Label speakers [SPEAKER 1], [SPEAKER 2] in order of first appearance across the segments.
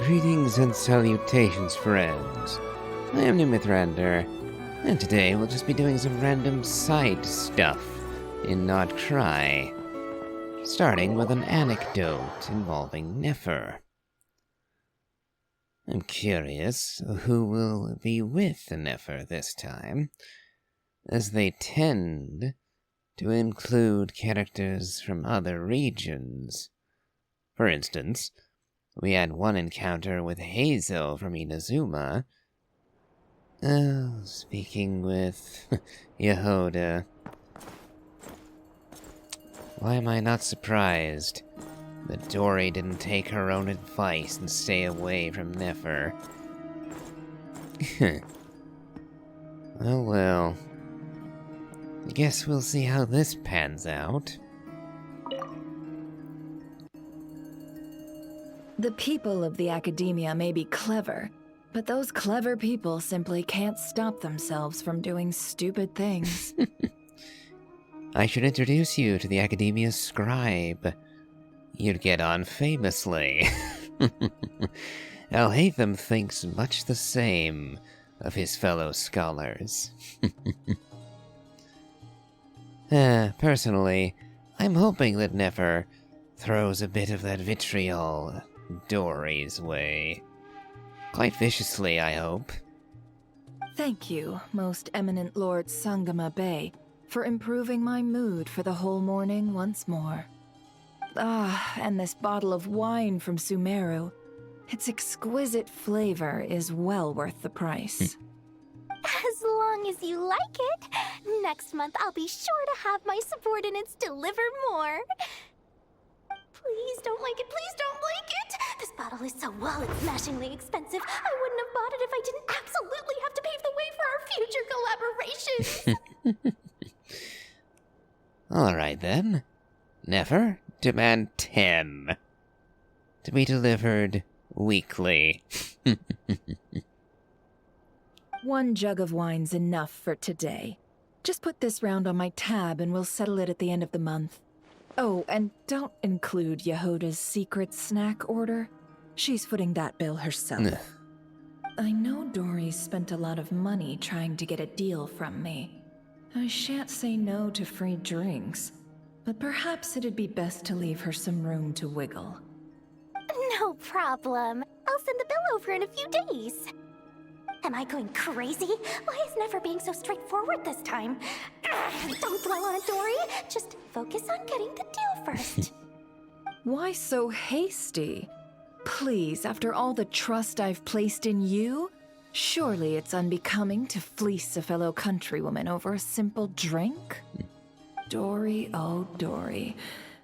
[SPEAKER 1] Greetings and salutations, friends. I am Numythrandor, and today we'll just be doing some random side stuff in not Krai, starting with an anecdote involving Nefer. I'm curious who will be with the Nefer this time, as they tend to include characters from other regions. For instance, we had one encounter with Hazel from Inazuma. Speaking with Jahoda. Why am I not surprised that Dori didn't take her own advice and stay away from Nefer? Oh well. I guess we'll see how this pans out.
[SPEAKER 2] The people of the academia may be clever, but those clever people simply can't stop themselves from doing stupid things.
[SPEAKER 1] I should introduce you to the academia's scribe. You'd get on famously. Alhaitham thinks much the same of his fellow scholars. Personally, I'm hoping that Nefer throws a bit of that vitriol Dori's way. Quite viciously, I hope.
[SPEAKER 2] Thank you, most eminent Lord Sangama Bey, for improving my mood for the whole morning once more. And this bottle of wine from Sumeru. Its exquisite flavor is well worth the price.
[SPEAKER 3] As long as you like it. Next month, I'll be sure to have my subordinates deliver more. Please don't like it, please don't like it! This bottle is so wallet-smashingly expensive, I wouldn't have bought it if I didn't absolutely have to pave the way for our future collaborations!
[SPEAKER 1] Alright then. Nefer, demand 10. To be delivered weekly.
[SPEAKER 2] One jug of wine's enough for today. Just put this round on my tab and we'll settle it at the end of the month. Oh, and don't include Jahoda's secret snack order. She's footing that bill herself. I know Dori spent a lot of money trying to get a deal from me. I shan't say no to free drinks, but perhaps it'd be best to leave her some room to wiggle.
[SPEAKER 3] No problem. I'll send the bill over in a few days. Am I going crazy? Why is Nefer being so straightforward this time? Don't dwell on it, Dori. Just focus on getting the deal first.
[SPEAKER 2] Why so hasty? Please, after all the trust I've placed in you, surely it's unbecoming to fleece a fellow countrywoman over a simple drink? Dori, oh Dori,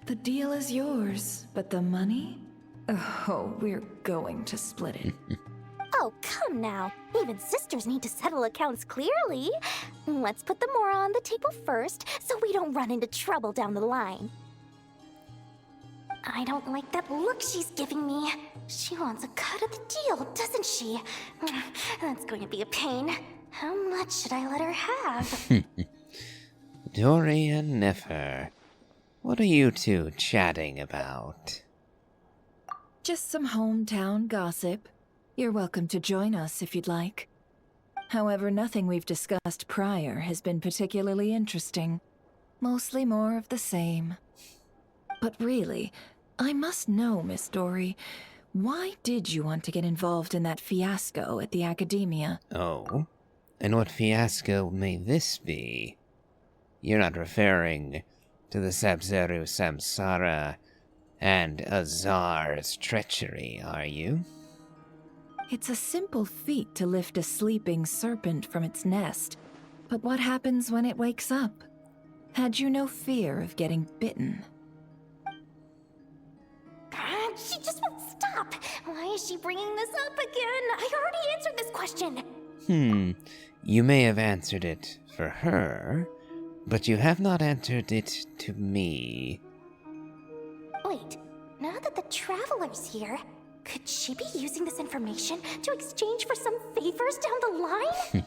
[SPEAKER 2] the deal is yours, but the money? Oh, we're going to split it.
[SPEAKER 3] Oh, come now. Even sisters need to settle accounts clearly. Let's put the mora on the table first, so we don't run into trouble down the line. I don't like that look she's giving me. She wants a cut of the deal, doesn't she? That's going to be a pain. How much should I let her have?
[SPEAKER 1] Dori and Nefer, what are you two chatting about?
[SPEAKER 2] Just some hometown gossip. You're welcome to join us if you'd like. However, nothing we've discussed prior has been particularly interesting. Mostly more of the same. But really, I must know, Miss Dori, why did you want to get involved in that fiasco at the academia?
[SPEAKER 1] Oh? And what fiasco may this be? You're not referring to the Sabzeru Samsara and Azar's treachery, are you?
[SPEAKER 2] It's a simple feat to lift a sleeping serpent from its nest. But what happens when it wakes up? Had you no fear of getting bitten?
[SPEAKER 3] She just won't stop. Why is she bringing this up again? I already answered this question.
[SPEAKER 1] You may have answered it for her, but you have not answered it to me.
[SPEAKER 3] Wait, now that the Traveler's here, could she be using this information to exchange for some favors down the line?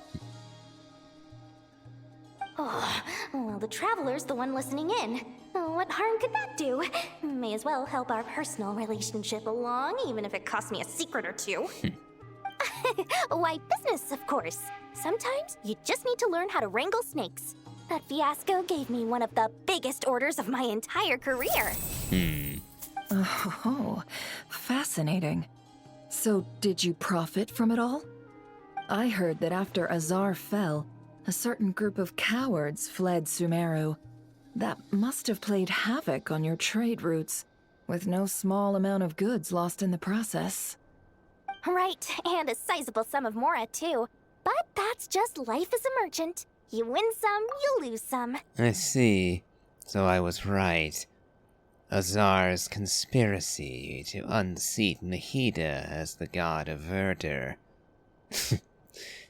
[SPEAKER 3] Oh, well, the Traveler's the one listening in. What harm could that do? May as well help our personal relationship along, even if it costs me a secret or two. Why, business, of course. Sometimes you just need to learn how to wrangle snakes. That fiasco gave me one of the biggest orders of my entire career.
[SPEAKER 2] Oh, fascinating. So, did you profit from it all? I heard that after Azar fell, a certain group of cowards fled Sumeru. That must have played havoc on your trade routes, with no small amount of goods lost in the process.
[SPEAKER 3] Right, and a sizable sum of Mora, too. But that's just life as a merchant. You win some, you lose some.
[SPEAKER 1] I see. So I was right. Azar's conspiracy to unseat Nahida as the god of Verdure.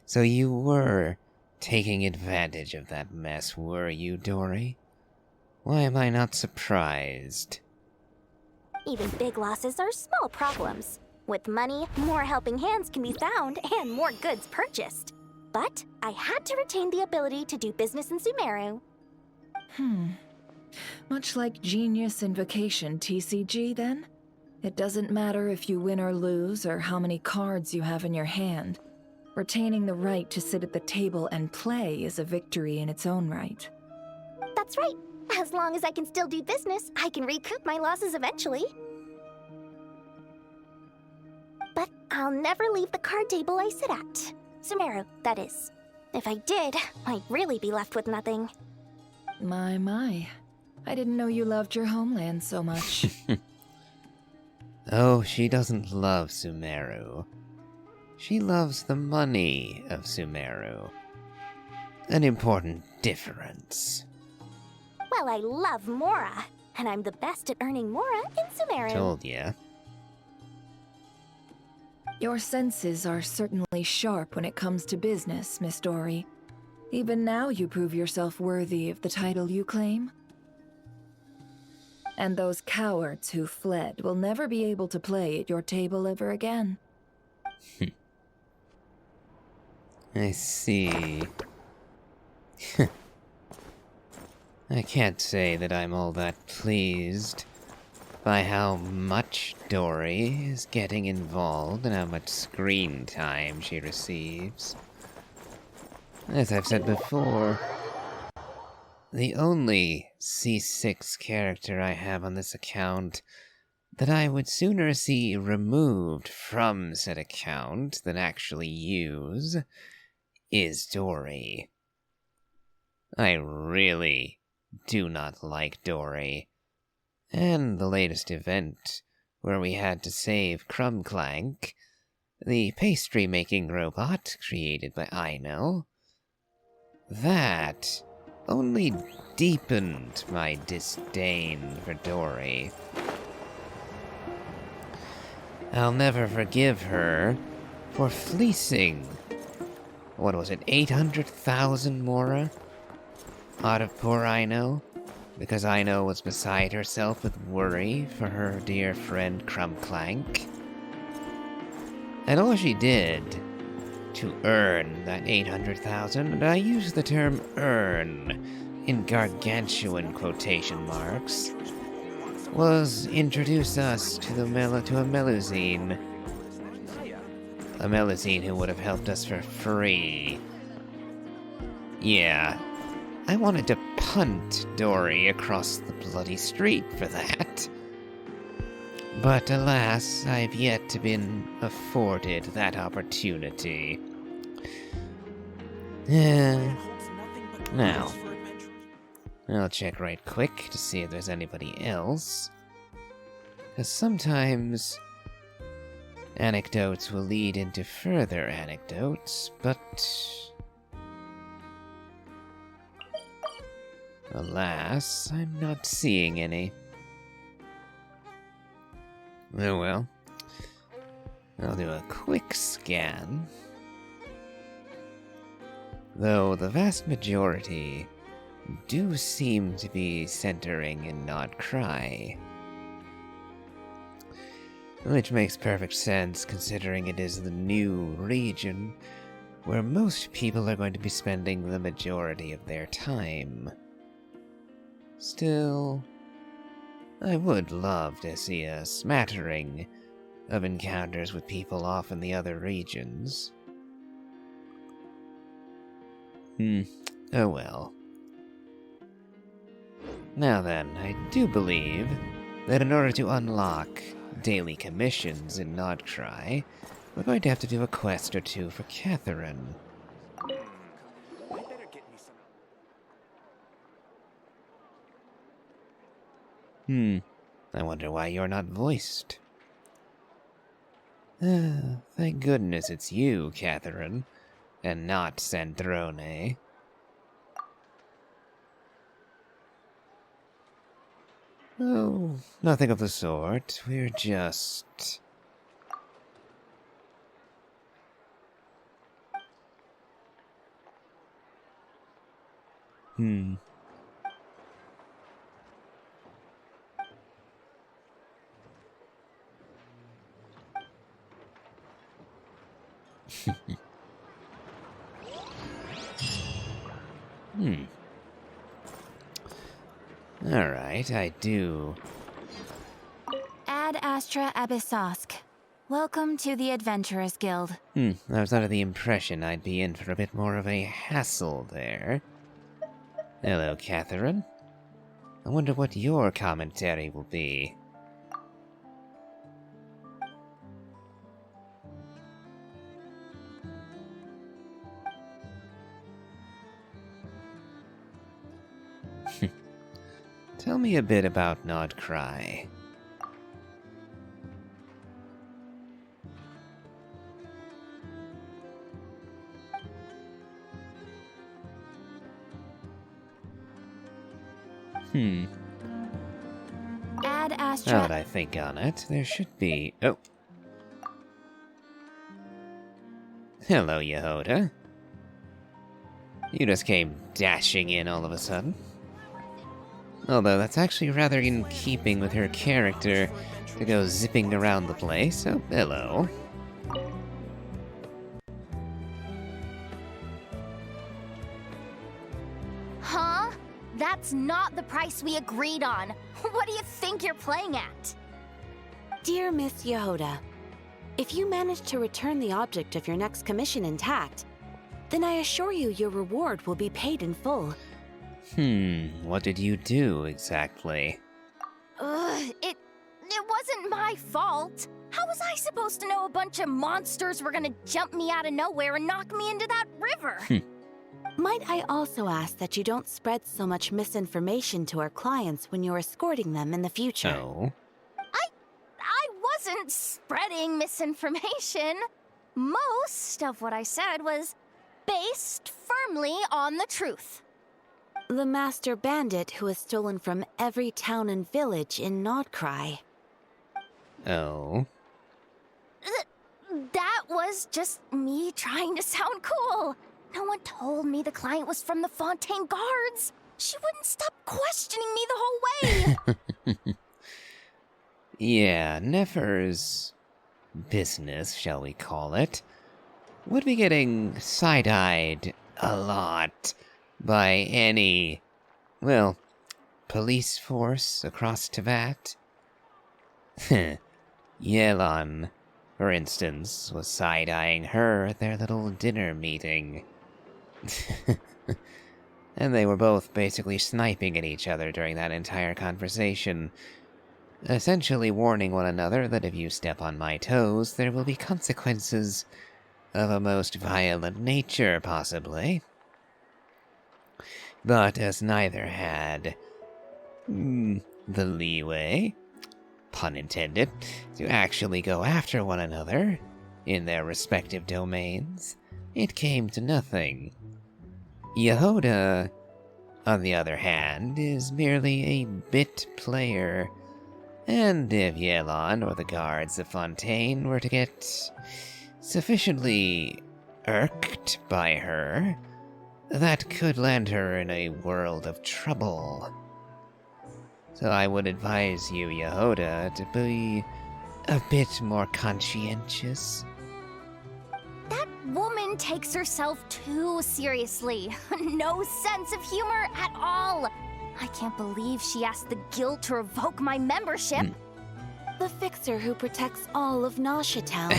[SPEAKER 1] So you were taking advantage of that mess, were you, Dori? Why am I not surprised?
[SPEAKER 3] Even big losses are small problems. With money, more helping hands can be found and more goods purchased. But I had to retain the ability to do business in Sumeru.
[SPEAKER 2] Much like Genius Invocation TCG, then? It doesn't matter if you win or lose or how many cards you have in your hand. Retaining the right to sit at the table and play is a victory in its own right.
[SPEAKER 3] That's right. As long as I can still do business, I can recoup my losses eventually. But I'll never leave the card table I sit at. Sumeru, that is. If I did, I'd really be left with nothing.
[SPEAKER 2] My. I didn't know you loved your homeland so much.
[SPEAKER 1] Oh, she doesn't love Sumeru. She loves the money of Sumeru. An important difference.
[SPEAKER 3] Well, I love Mora, and I'm the best at earning Mora in Sumeru.
[SPEAKER 1] Told ya.
[SPEAKER 2] Your senses are certainly sharp when it comes to business, Miss Dori. Even now you prove yourself worthy of the title you claim. And those cowards who fled will never be able to play at your table ever again.
[SPEAKER 1] I see. I can't say that I'm all that pleased by how much Dori is getting involved and how much screen time she receives. As I've said before, the only C6 character I have on this account that I would sooner see removed from said account than actually use is Dori. I really do not like Dori. And the latest event, where we had to save Crumclank, the pastry-making robot created by Aino, that only deepened my disdain for Dori. I'll never forgive her for fleecing, 800,000 Mora out of poor Aino? Because Aino was beside herself with worry for her dear friend Crumclank. And all she did to earn that 800,000, and I use the term earn in gargantuan quotation marks, was introduce us to a Melusine. A Melusine who would have helped us for free. Yeah, I wanted to punt Dori across the bloody street for that. But alas, I've yet to been afforded that opportunity. Now, I'll check right quick to see if there's anybody else. Because sometimes anecdotes will lead into further anecdotes, but alas, I'm not seeing any. Oh well. I'll do a quick scan. Though the vast majority do seem to be centering in Krai. Which makes perfect sense considering it is the new region where most people are going to be spending the majority of their time. Still, I would love to see a smattering of encounters with people off in the other regions. Oh well. Now then, I do believe that in order to unlock daily commissions in Krai, we're going to have to do a quest or two for Catherine. I wonder why you're not voiced. Thank goodness it's you, Catherine, and not Sandrone. Oh, nothing of the sort. We're just... Alright, I do.
[SPEAKER 4] Ad Astra Abyssosk. Welcome to the Adventurers Guild.
[SPEAKER 1] I was under the impression I'd be in for a bit more of a hassle there. Hello, Catherine. I wonder what your commentary will be. Tell me a bit about Krai.
[SPEAKER 4] Ad Astra.
[SPEAKER 1] Now that I think on it, there should be... Oh. Hello, Jahoda. You just came dashing in all of a sudden. Although that's actually rather in keeping with her character to go zipping around the place, so hello.
[SPEAKER 3] Huh? That's not the price we agreed on. What do you think you're playing at?
[SPEAKER 4] Dear Miss Jahoda, if you manage to return the object of your next commission intact, then I assure you your reward will be paid in full.
[SPEAKER 1] What did you do exactly?
[SPEAKER 3] It wasn't my fault. How was I supposed to know a bunch of monsters were gonna jump me out of nowhere and knock me into that river?
[SPEAKER 4] Might I also ask that you don't spread so much misinformation to our clients when you're escorting them in the future?
[SPEAKER 1] Oh?
[SPEAKER 3] I wasn't spreading misinformation. Most of what I said was based firmly on the truth.
[SPEAKER 4] The master bandit who has stolen from every town and village in Krai.
[SPEAKER 1] Oh?
[SPEAKER 3] That was just me trying to sound cool. No one told me the client was from the Fontaine Guards. She wouldn't stop questioning me the whole way.
[SPEAKER 1] Yeah, Nefer's business, shall we call it, would be getting side-eyed a lot by any, well, police force across Teyvat. Yelan, for instance, was side-eyeing her at their little dinner meeting. And they were both basically sniping at each other during that entire conversation, essentially warning one another that if you step on my toes, there will be consequences of a most violent nature, possibly. But as neither had the leeway, pun intended, to actually go after one another in their respective domains, it came to nothing. Jahoda, on the other hand, is merely a bit player, and if Yelan or the guards of Fontaine were to get sufficiently irked by her, that could land her in a world of trouble. So I would advise you, Jahoda, to be a bit more conscientious.
[SPEAKER 3] That woman takes herself too seriously. No sense of humor at all. I can't believe she asked the guild to revoke my membership.
[SPEAKER 4] The fixer who protects all of Nasha Town.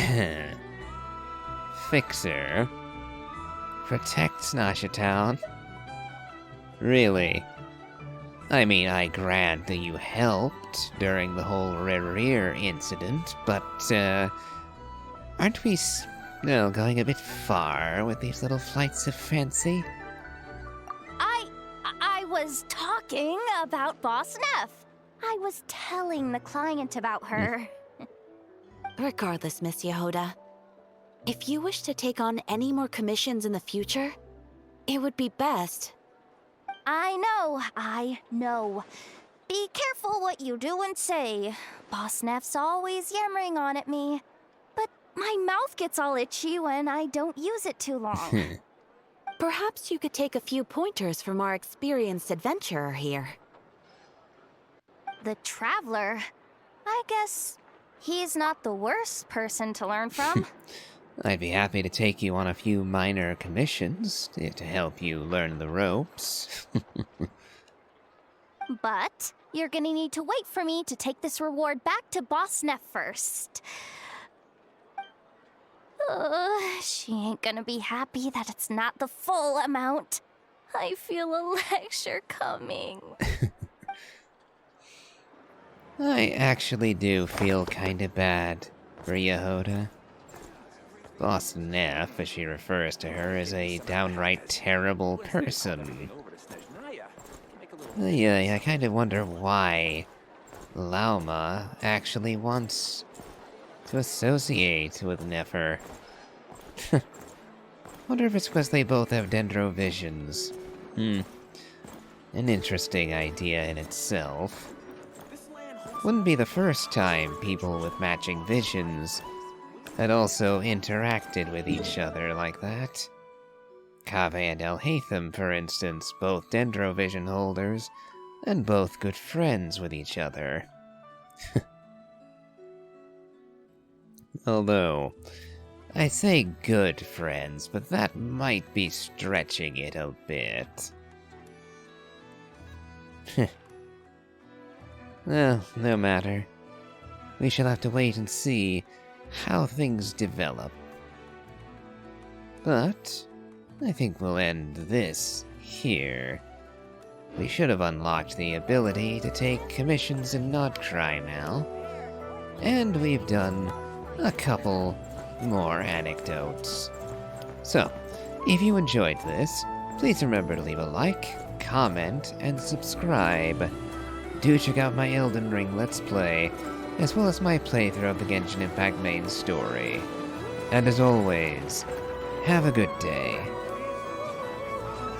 [SPEAKER 1] Fixer? Protects Nasha Town? Really? I mean, I grant that you helped during the whole Rerir incident, but, aren't we going a bit far with these little flights of fancy?
[SPEAKER 3] I was talking about Boss Neff. I was telling the client about her.
[SPEAKER 4] Regardless, Miss Jahoda, if you wish to take on any more commissions in the future, it would be best.
[SPEAKER 3] I know. Be careful what you do and say. Boss Neff's always yammering on at me. But my mouth gets all itchy when I don't use it too long.
[SPEAKER 4] Perhaps you could take a few pointers from our experienced adventurer here.
[SPEAKER 3] The Traveler? I guess he's not the worst person to learn from.
[SPEAKER 1] I'd be happy to take you on a few minor commissions to help you learn the ropes.
[SPEAKER 3] But you're gonna need to wait for me to take this reward back to Boss Neff first. She ain't gonna be happy that it's not the full amount. I feel a lecture coming.
[SPEAKER 1] I actually do feel kinda bad for Jahoda. Boss Neff, as she refers to her, is a downright terrible person. Yeah, I kind of wonder why Lauma actually wants to associate with Nefer. Wonder if it's because they both have dendrovisions. An interesting idea in itself. Wouldn't be the first time people with matching visions had also interacted with each other like that. Kaveh and Elhatham, for instance, both dendrovision holders, and both good friends with each other. Although, I say good friends, but that might be stretching it a bit. Well, no matter. We shall have to wait and see how things develop. But I think we'll end this here. We should have unlocked the ability to take commissions in Krai now. And we've done a couple more anecdotes. So, if you enjoyed this, please remember to leave a like, comment, and subscribe. Do check out my Elden Ring Let's Play, as well as my playthrough of the Genshin Impact main story. And as always, have a good day.